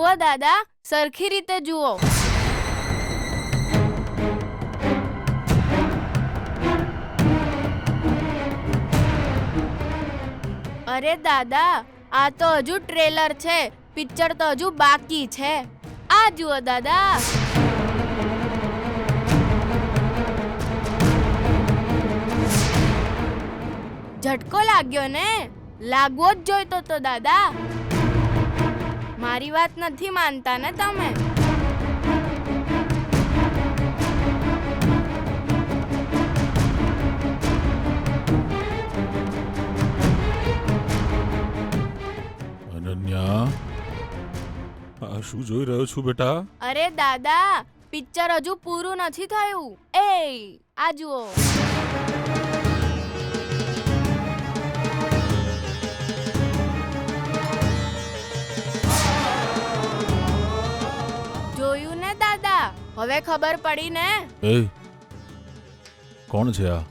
જુઓ દાદા, સરખી રીતે જુઓ. અરે દાદા, આ તો હજુ ટ્રેલર છે, પિક્ચર તો હજુ બાકી છે. આ જુઓ દાદા. ઝટકો લાગ્યો ને? લાગવો જ જોઈતો તો દાદા. મારી વાત નથી માનતા ને તમે? અનન્યા, આ શું જોઈ રહ્યો છું બેટા? અરે દાદા, પિક્ચર હજુ પૂરું નથી થયું. આ જુઓ. જોયું ને દાદા? હવે ખબર પડી ને? એ કોણ છે આ?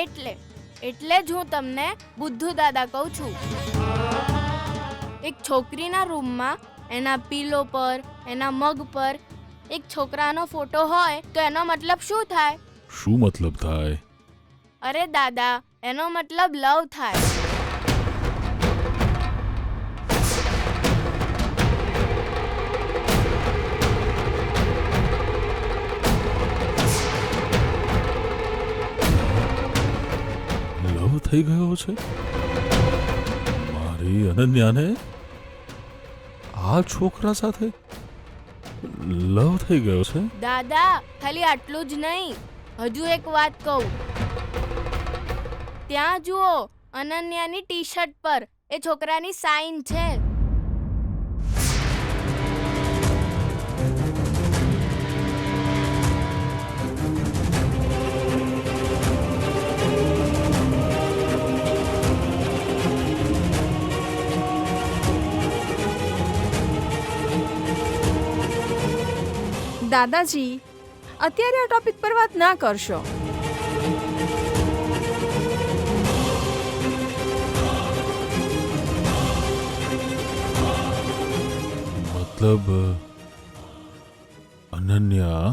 એટલે જ હું તમને બુદ્ધુ દાદા કહું છું. એક છોકરીના રૂમમાં એના પીલો પર, એના મગ પર એક છોકરાનો ફોટો હોય તો એનો મતલબ શું થાય? શું મતલબ થાય? અરે દાદા, એનો મતલબ લવ થાય. લવ થઈ ગયો છે મારી અનન્યાને? આ છોકરા સાથે લવ થઈ ગયો છે? દાદા, ખાલી આટલું જ નહીં, હજુ એક વાત કહું. ત્યાં જુઓ, અનન્યાની ટી શર્ટ પર એ છોકરાની સાઇન છે. દાદાજી, અત્યારે આ ટોપિક પર વાત ના કરશો. મતલબ અનન્યા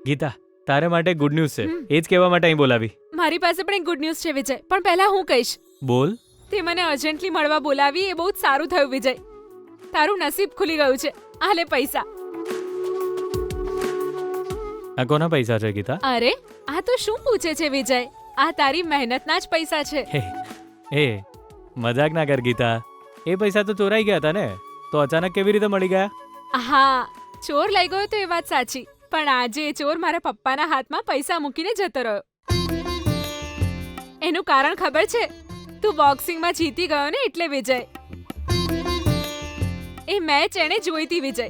ગીતા, તારે માટે ગુડ ન્યૂઝ છે. એ જ કહેવા માટે અહીં બોલાવી. મારી પાસે પણ એક ગુડ ન્યૂઝ છે વિજય, પણ પહેલા હું કહીશ. બોલ. તે મને અર્જન્ટલી મળવા બોલાવી એ બહુ જ સારું થયું વિજય. તારું નસીબ ખુલી ગયું છે. આ લે પૈસા. આ કોના પૈસા છે ગીતા? અરે, આ તો શું પૂછે છે વિજય? આ તારી મહેનતના જ પૈસા છે. એ મજાક ના કર ગીતા. એ પૈસા તો ચોરાઈ ગયા હતા ને, તો અચાનક કેવી રીતે મળી ગયા? હા, ચોર લઈ ગયો તો એ વાત સાચી, પણ આજે એ ચોર મારા પપ્પાના હાથમાં પૈસા મૂકીને જતો રહ્યો. એનું કારણ ખબર છે? તું બોક્સિંગમાં જીતી ગયો ને એટલે વિજય. એ મેચ એને જોઈ હતી વિજય,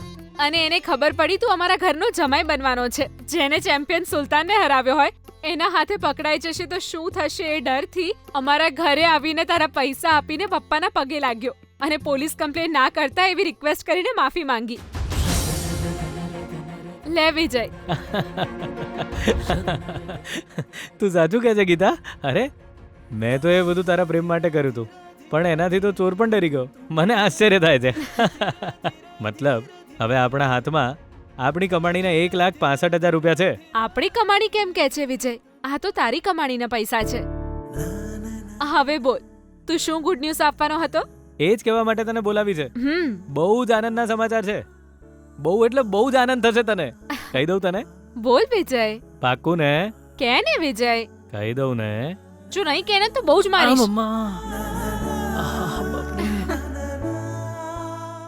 અને એને ખબર પડી તું અમારા ઘરનો જમાઈ બનવાનો છે. જેને ચેમ્પિયન સુલતાનને હરાવ્યો હોય એના હાથે પકડાઈ જશે તો શું થશે એ ડરથી અમારા ઘરે આવીને તારા પૈસા આપીને પપ્પાના પગે લાગ્યો અને પોલીસ કમ્પ્લેન ના કરતા એવી રિક્વેસ્ટ કરીને માફી માંગી. લે વિજય. તું સાચું કહે છે ગીતા? અરે, મેં તો એ બધું તારા પ્રેમ માટે કર્યું હતું, પણ એનાથી તો ચોર પણ ડરી ગયો. મને આશ્ચર્ય થાય છે. મતલબ હવે આપણા હાથમાં આપણી કમાણીના 1,65,000 રૂપિયા છે. આપણી કમાણી કેમ કે છે વિજય? આ તો તારી કમાણીના પૈસા છે. હવે બોલ, તું શું ગુડ ન્યૂઝ આપવાનો હતો? એ જ કહેવા માટે તને બોલાવી છે. બહુ જ આનંદના સમાચાર છે. બહુ એટલે બહુ જ આનંદ થશે તને. કહી દઉં તને? બોલ વિજય. પાક્કું ને? કે ને વિજય. કહી દઉં ને? જો નહીં કે ને તો બહુ જ મારીશ.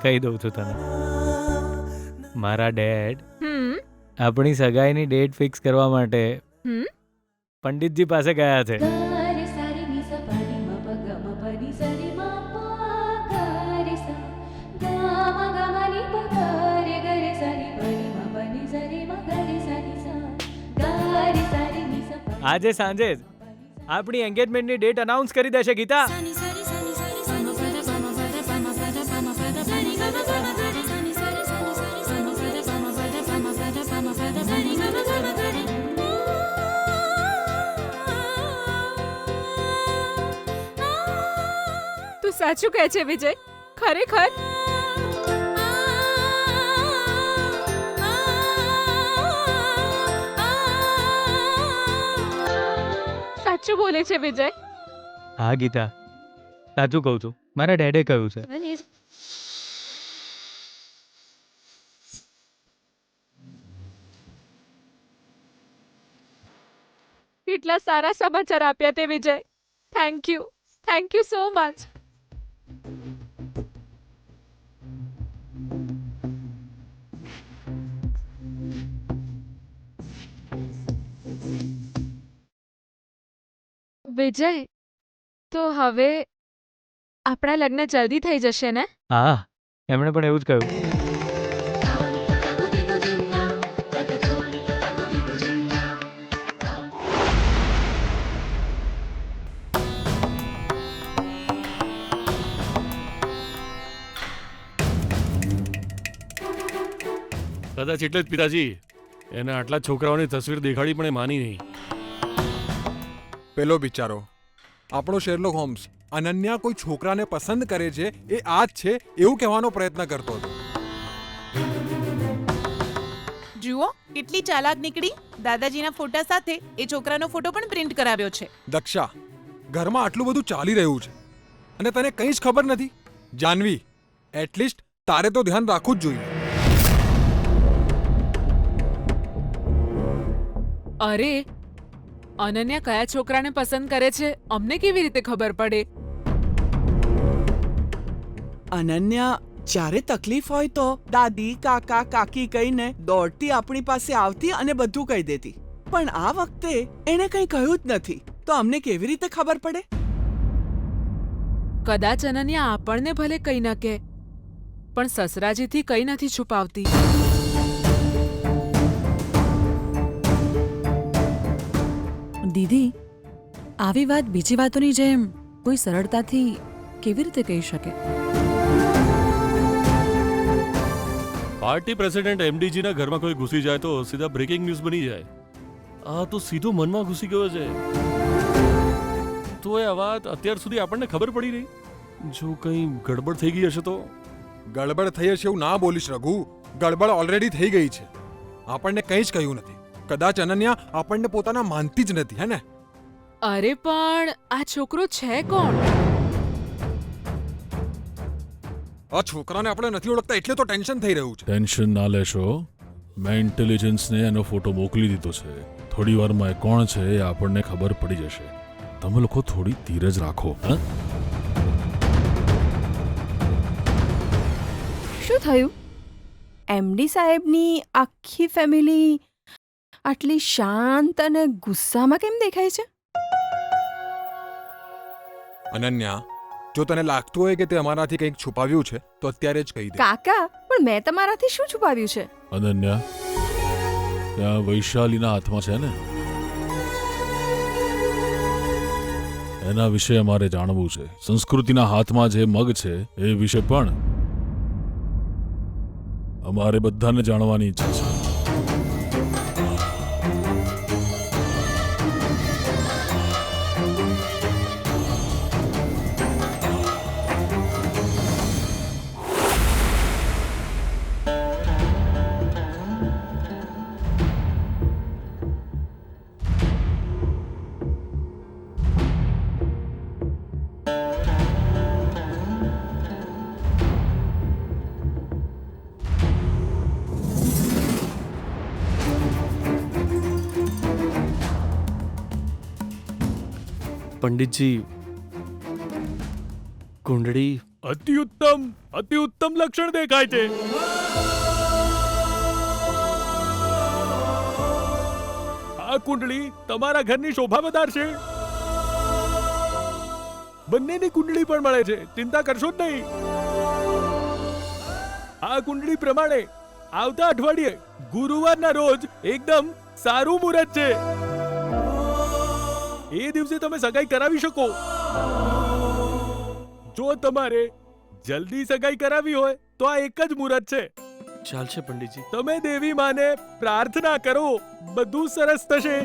કહી દઉં છું તને. મારા ડેડ આપણી સગાઈની ડેટ ફિક્સ કરવા માટે પંડિતજી પાસે ગયા છે. આજે સાંજે જ આપણી એન્ગેજમેન્ટની ડેટ અનાઉન્સ કરી દેશે ગીતા. સાચું કહે છે વિજય, ખરેખર સાચું બોલે છે વિજય. હા ગીતા, સાચું કહું છું. મારા ડેડે કહ્યું છે. કેટલા સારા સમાચાર આપ્યા તે Vijay. Thank you so much. Vijay, તો હવે આપણા લગ્ન જલ્દી થઈ જશે ને? હા, એમણે પણ એવું જ કહ્યું. કદાચ એટલે જ પિતાજી એને આટલા છોકરાઓની તસવીર દેખાડી પણ એ માની નહીં. પેલો બિચારો આપણો શેરલોક હોમ્સ અનન્યા કોઈ છોકરાને પસંદ કરે છે એ આ જ છે એવું કહેવાનો પ્રયત્ન કરતો હતો. જુઓ કેટલી ચાલાક નીકળી. દાદાજીના ફોટા સાથે એ છોકરાનો ફોટો પણ પ્રિન્ટ કરાવ્યો છે. દક્ષા, ઘરમાં આટલું બધું ચાલી રહ્યું છે અને તને કંઈ જ ખબર નથી. જાનવી, એટલીસ્ટ તારે તો ધ્યાન રાખવું જ જોઈએ. અરે, અનન્યા કયા છોકરાને પસંદ કરે છે અમને કેવી રીતે ખબર પડે? અનન્યા જ્યારે તકલીફ હોય તો દાદી કાકા કાકી કહીને દોડતી આપણી પાસે આવતી અને બધું કહી દેતી. પણ આ વખતે એણે કંઈ કહ્યું જ નથી, તો અમને કેવી રીતે ખબર પડે? કદાચ અનન્યા આપણને ભલે કંઈ ન કહે, પણ સસરાજીથી કંઈ નથી છુપાવતી. દીદી, આવી વાત બીજી વાતોની જેમ કોઈ સરળતાથી કેવી રીતે કહી શકે? પાર્ટી પ્રેસિડેન્ટ એમડીજીના ઘરમાં કોઈ ઘૂસી જાય તો સીધા બ્રેકિંગ ન્યૂઝ બની જાય. આ તો સીધો મનમાં ઘૂસી ગયો છે. તો એ આ વાત અત્યાર સુધી આપણને ખબર પડી રહી. જો કંઈ ગડબડ થઈ ગઈ હશે તો? ગડબડ થઈ હશે એવું ના બોલીશ રઘુ. ગડબડ ઓલરેડી થઈ ગઈ છે. આપણને કંઈ જ કહ્યું નથી. કદાચ અનન્યા આપણને પોતાના માનતી જ નથી, હે ને? અરે પણ આ છોકરો છે કોણ? આ છોકરાને આપણે નથી ઓળખતા એટલે તો ટેન્શન થઈ રહ્યું છે. ટેન્શન ના લેશો. મેં ઇન્ટેલિજન્સને એનો ફોટો મોકલી દીધો છે. થોડી વારમાં એ કોણ છે એ આપણને ખબર પડી જશે. તમે લોકો થોડી ધીરજ રાખો. હા, શું થયું? એમડી સાહેબની આખી ફેમિલી આટલી શાંત અને ગુસ્સામાં કેમ દેખાય છે? અનન્યા, જો તને લાગતું હોય કે તે અમારાથી કંઈક છુપાવ્યું છે તો અત્યારે જ કહી દે. કાકા, પણ મેં તમારાથી શું છુપાવ્યું છે? અનન્યા, ત્યાં વૈશાલીના હાથમાં છે ને, એના વિશે અમારે જાણવું છે. સંસ્કૃતિના હાથમાં જે મગ છે એ વિશે પણ અમારે બધાને જાણવાની ઈચ્છા છે. પંડિતજી, કુંડળી અતિ ઉત્તમ લક્ષણ દેખાય છે. આ કુંડળી તમારા ઘરની શોભા વધારશે. બંનેની કુંડળી પણ મળે છે, ચિંતા કરશો જ નહીં. આ કુંડળી પ્રમાણે આવતા અઠવાડિયે ગુરુવારના રોજ એકદમ સારું મુહૂર્ત છે. એ દિવસે તમે સગાઈ કરાવી શકો. જો તમારે જલ્દી સગાઈ કરાવી હોય તો આ એક જ મુહૂર્ત છે. ચાલશે પંડિતજી. તમે દેવી માને પ્રાર્થના કરો, બધું સરસ થશે.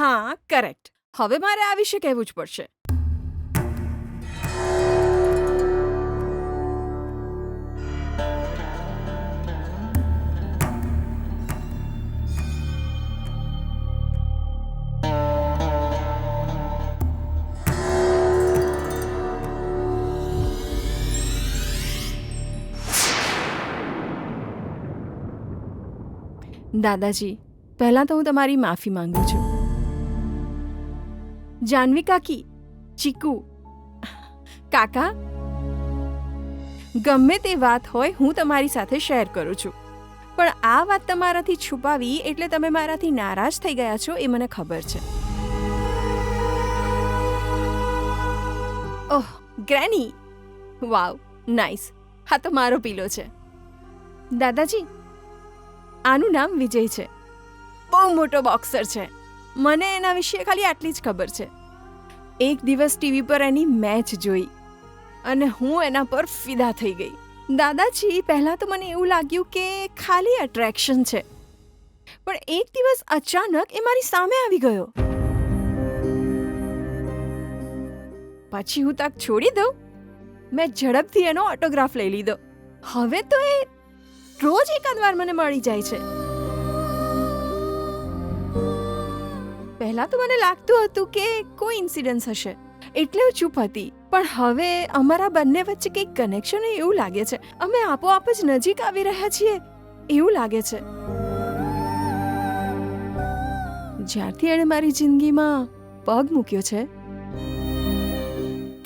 હા કરેક્ટ. હવે મારે આ વિશે કહેવું જ પડશે. દાદાજી, પહેલાં તો હું તમારી માફી માંગુ છું. જાનવી કાકી, ચીકુ, કાકા, ગમે તે વાત હોય હું તમારી સાથે શેર કરું છું, પણ આ વાત તમારાથી છુપાવી એટલે તમે મારાથી નારાજ થઈ ગયા છો એ મને ખબર છે. ઓહ ગ્રેની, વાવ નાઇસ. હા તો મારો પીલો છે. દાદાજી, આનું નામ વિજય છે. બહુ મોટો બોક્સર છે. મને એના વિશે ખાલી આટલી જ ખબર છે. એક દિવસ ટીવી પર એની મેચ જોઈ અને હું એના પર ફિદા થઈ ગઈ. દાદાજી, પહેલાં તો મને એવું લાગ્યું કે ખાલી એટ્રેક્શન છે, પણ એક દિવસ અચાનક એ મારી સામે આવી ગયો. પછી હું તક છોડી દઉં, મેં ઝડપથી એનો ઓટોગ્રાફ લઈ લીધો. હવે તો એ રોજ એકાદ વાર મને મળી જાય છે. પહેલા તો મને લાગતું હતું કે કોઈ ઇન્સિડન્સ હશે એટલે હું ચૂપ હતી, પણ હવે અમારા બંને વચ્ચે કંઈક કનેક્શન હોય એવું લાગે છે. અમે આપોઆપ જ નજીક આવી રહ્યા છીએ એવું લાગે છે. જ્યારથી એણે મારી જિંદગીમાં પગ મૂક્યો છે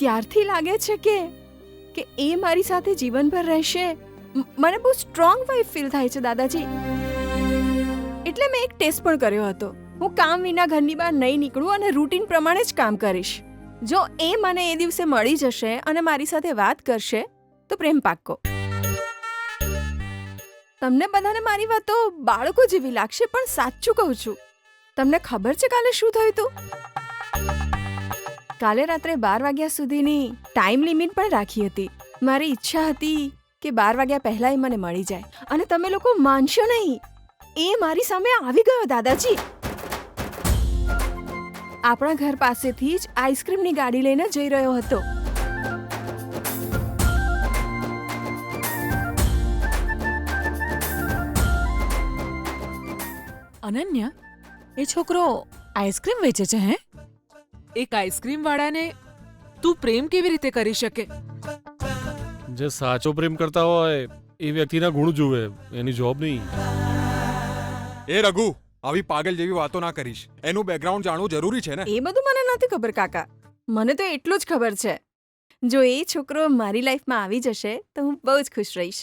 ત્યારથી લાગે છે કે એ મારી સાથે જીવનભર રહેશે. મને બહુ સ્ટ્રોંગ વાઇફ ફીલ થાય છે દાદાજી. એટલે મેં એક ટેસ્ટ પણ કર્યો હતો. હું કામ વિના ઘરની બહાર નહીં નીકળું અને રૂટીન પ્રમાણે જ કામ કરીશ. જો એ મને એ દિવસે મળી જશે અને મારી સાથે વાત કરશે તો પ્રેમ પાક્કો. તમને બધાને મારી વાતો બાળકો જેવી લાગશે, પણ સાચું કહું છું. તમને ખબર છે કાલે શું થયું હતું? કાલે રાત્રે 12 વાગ્યા સુધીની ટાઈમ લિમિટ પણ રાખી હતી. મારી ઈચ્છા હતી કે 12 વાગ્યા પહેલા એ મને મળી જાય, અને તમે લોકો માનશો નહીં, એ મારી સામે આવી ગયો દાદાજી. આપણા ઘર પાસેથી જ આઈસ્ક્રીમની ગાડી લઈને જઈ રહ્યો હતો. અનન્યા, એ છોકરો આઈસ્ક્રીમ વેચે છે હે? એક આઈસ્ક્રીમ વાળાને તું પ્રેમ કેવી રીતે કરી શકે? જે સાચો પ્રેમ કરતા હોય એ વ્યક્તિના ગુણ જુએ, એની જોબ નહીં. એ રઘુ, આવી પાગલ જેવી વાતો ના કરીશ. એનું બેકગ્રાઉન્ડ જાણવું જરૂરી છે ને. એ બધું મને નથી ખબર કાકા. મને તો એટલું જ ખબર છે, જો એ છોકરો મારી લાઈફમાં આવી જશે તો હું બહુ જ ખુશ રહીશ.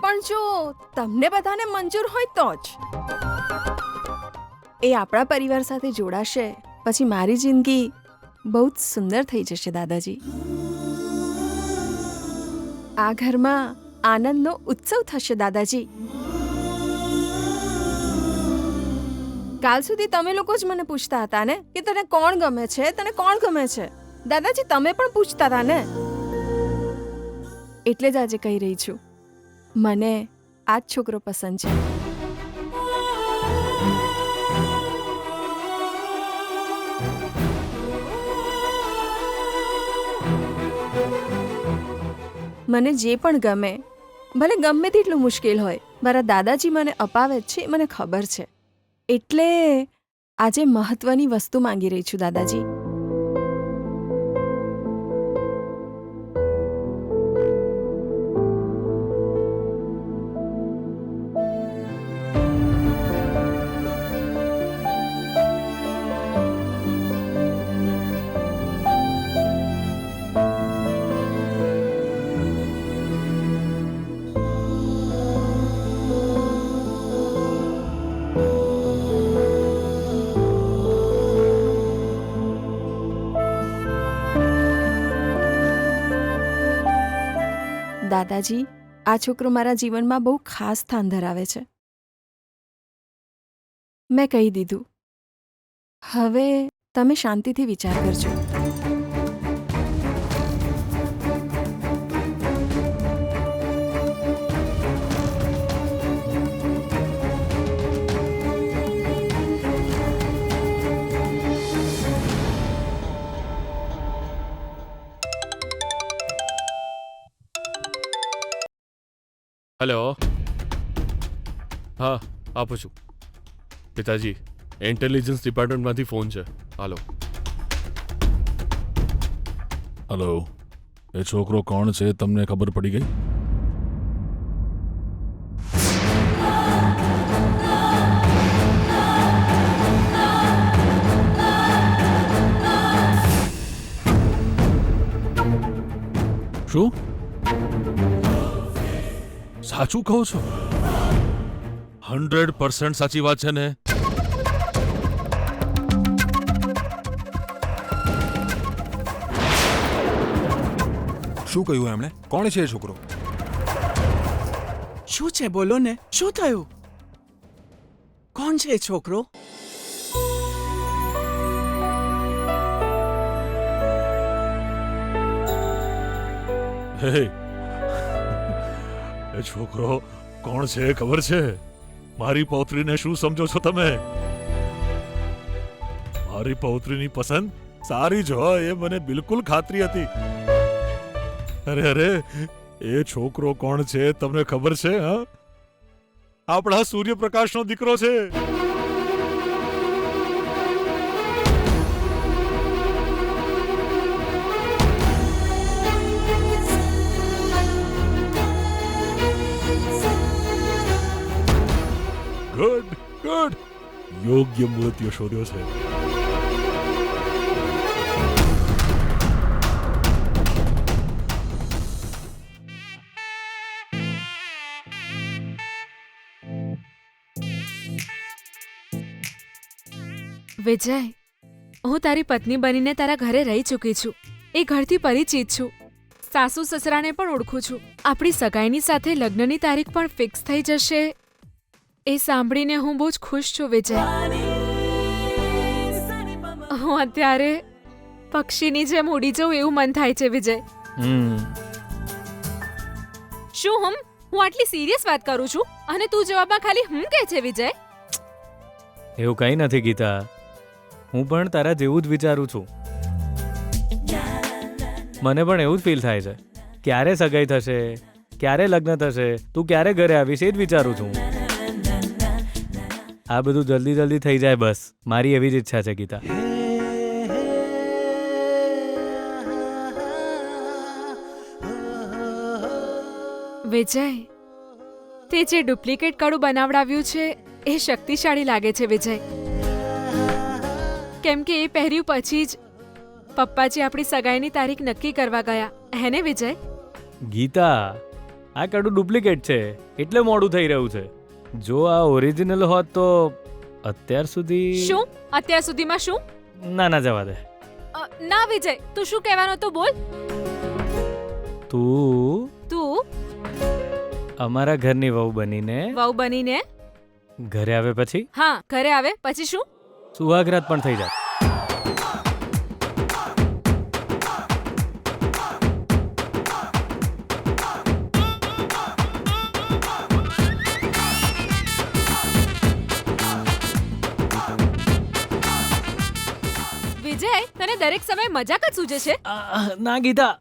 પણ જો તમને બધાને મંજૂર હોય તો જ એ આપણા પરિવાર સાથે જોડાશે, પછી મારી જિંદગી બહુ જ સુંદર થઈ જશે દાદાજી. આ ઘરમાં આનંદનો ઉત્સવ થશે દાદાજી. કાલ સુધી તમે લોકો જ મને પૂછતા હતા ને કે તને કોણ ગમે છે, તને કોણ ગમે છે. દાદાજી, તમે પણ પૂછતા હતા ને, એટલે જ આજે કહી રહી છું, મને આ જ છોકરો પસંદ છે. મને જે પણ ગમે, ભલે ગમે તેટલું મુશ્કેલ હોય, મારા દાદાજી મને અપાવે જ છે, મને ખબર છે. એટલે આજે મહત્વની વસ્તુ માંગી રહી છું દાદાજી. દાદાજી, આ છોકરો મારા જીવનમાં બહુ ખાસ સ્થાન ધરાવે છે. મેં કહી દીધું. હવે તમે શાંતિથી વિચાર કરજો. હેલો, હા આપું છું. પિતાજી, ઇન્ટેલિજન્સ ડિપાર્ટમેન્ટમાંથી ફોન છે. હાલો. હલો, એ છોકરો કોણ છે તમને ખબર પડી ગઈ? શું સાચું કહો છો? 100% સાચી વાત છે ને? શું કહ્યું એમણે? કોણ છે એ છોકરો? શું છે બોલો ને, શું થયું? કોણ છે એ છોકરો? હે, એ છોકરો કોણ છે ખબર છે? મારી પૌત્રીને શું સમજો છો તમે? મારી પૌત્રીની પસંદ સારી જ હોય એ મને બિલકુલ ખાતરી હતી. અરે, એ છોકરો કોણ છે તમને ખબર છે? હા, આપણા સૂર્યપ્રકાશનો દીકરો છે. ગુડ ગુડ, યોગ્ય મૂર્તિઓ શોધ્યો છે. વિજય, હું તારી પત્ની બનીને તારા ઘરે રહી ચૂકી છું. એ ઘરથી પરિચિત છું. સાસુ સસરાને પણ ઓળખું છું. આપણી સગાઈની સાથે લગ્નની તારીખ પણ ફિક્સ થઈ જશે એ સાંભળીને હું બહુ જ ખુશ છું વિજય. હું અત્યારે પક્ષીની જેમ ઉડી જાઉં એવું મન થાય છે વિજય. શું હું આટલી સિરિયસ વાત કરું છું અને તું જવાબમાં ખાલી કહે છે વિજય? એવું કંઈ નથી ગીતા, હું પણ તારા જેવું જ વિચારું છું. મને પણ એવું જ ફીલ થાય છે. ક્યારે સગાઈ થશે, ક્યારે લગ્ન થશે, તું ક્યારે ઘરે આવીશ એ જ વિચારું છું. આ બધું જલ્દી જલ્દી થઈ જાય બસ, મારી એવી જ ઈચ્છા છે ગીતા. વિજય, તે જે ડુપ્લિકેટ કડું બનાવડાવ્યું છે એ શક્તિશાળી લાગે છે વિજય. કેમ કે એ પહેર્યું પછી જ પપ્પાજી આપણી સગાઈની તારીખ નક્કી કરવા ગયા, હેને વિજય? ગીતા, આ કડું ડુપ્લિકેટ છે એટલે મોડું થઈ રહ્યું છે. જો આ ઓરિજિનલ હોત તો અત્યાર સુધી... શું અત્યાર સુધીમાં શું? ના જવા દે. ના વિજય, તું શું કહેવાનો તો બોલ. તું અમારા ઘરની વહુ બનીને ઘરે આવે પછી? હા, ઘરે આવે પછી શું? સુહાગરાત પણ થઈ જાય. વિજય, તને દરેક સમય મજાક જ સૂજે છે? ના ગીતા,